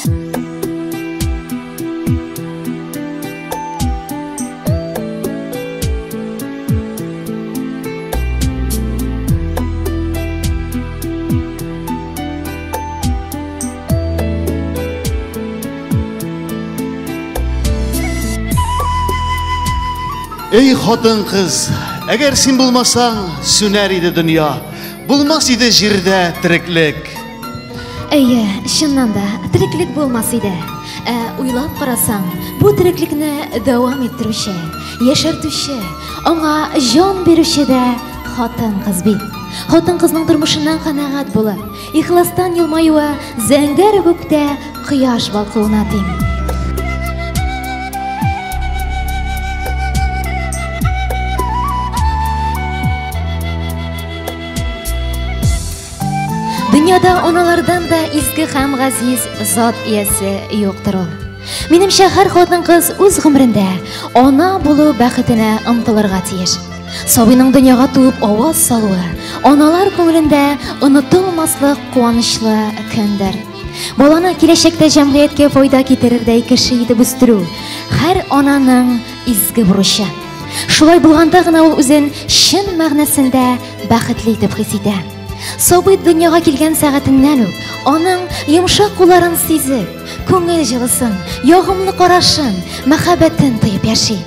Ey хатын кыз, әгәр син булмасаң, сүнәр иде дөнья, булмас иде җирдә тереклек. Әйе, чыннан да тереклек булмас иде. Уйлап карасаң, бу тереклекне дәвам иттерүче, яшәртүче, аңа җан бирүче дә хатын кыз бит. Хатын кызның тормышыннан канәгать булып, ихластан елмаюы зәңгәр күктә кояш балкуына тиң. Дөньяда аналардан да изге һәм газиз зат иясе юктыр ул. Минемчә, һәр хатын-кыз үз гомерендә ана булу бәхетенә омтылырга тиеш. Сабыйның дөньяга туып аваз салуы аналар күңелендә онытылмаслык куанычлы көндер. Баланы киләчәктә җәмгыятькә файда китерердәй кеше итеп үстерү һәр ананың изге бурычы. Шулай булганда гына ул үзен чын мәгънәсендә бәхетле итеп хис итә. Сабый дөньяга килгән сәгатеннән үк аның йомшак кулларын сизеп, күңел җылысын, ягымлы карашын, мәхәббәтен тоеп яши.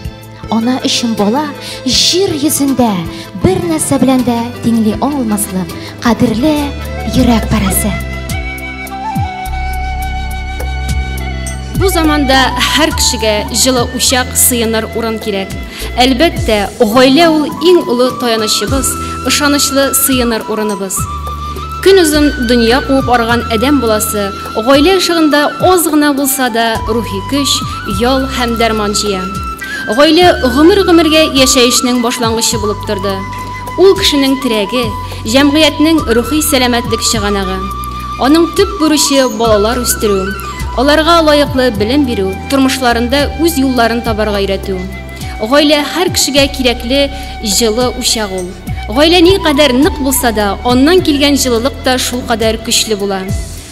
Ана өчен бала җир йөзендә бер нәрсә белән дә тиңли алмаслык кадерле йөрәк парәсе. Бу заманда һәр кешегә җылы учак, сыеныр урын кирәк. Әлбәттә, гаилә ул иң улы таянычыбыз, ышанычлы сыеныр урыныбыз. Көн үзен дөнья куып арган адәм буласы, гаилә шыгында аз гына булса да рухи көч, ял һәм дәрман җыя. Гаилә гомергә яшәешнең башлангычы булып торды. Ул кешенең терәге, җәмгыятьнең рухи сәламәтлек чыганагы. Аның төп бурычы балалар үстерү, аларга лаеклы белем бирү, тормышларында үз юлларын табарга өйрәтү. Гаилә һәр кешегә кирәкле җылы учак ул. Гаилә ни кадәр нык булса да, аннан килгән җылылык та шул кадәр көчле була.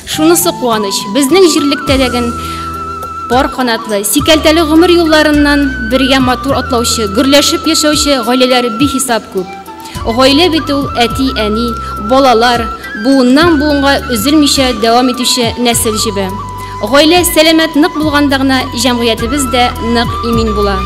Шунысы куаныч, безнең җирлектә дәген пар канатлы, сикәлтәле гомер юлларыннан бергә матур атлаучы, гөрләшеп яшәүче гаиләләр бихисап күп. Гаилә бит ул әти-әни, балалар, буыннан буынга өзелмичә дәвам итүче нәсел җибе. Гаилә сәламәт нык булганда гына җәмгыятебез дә нык имин була.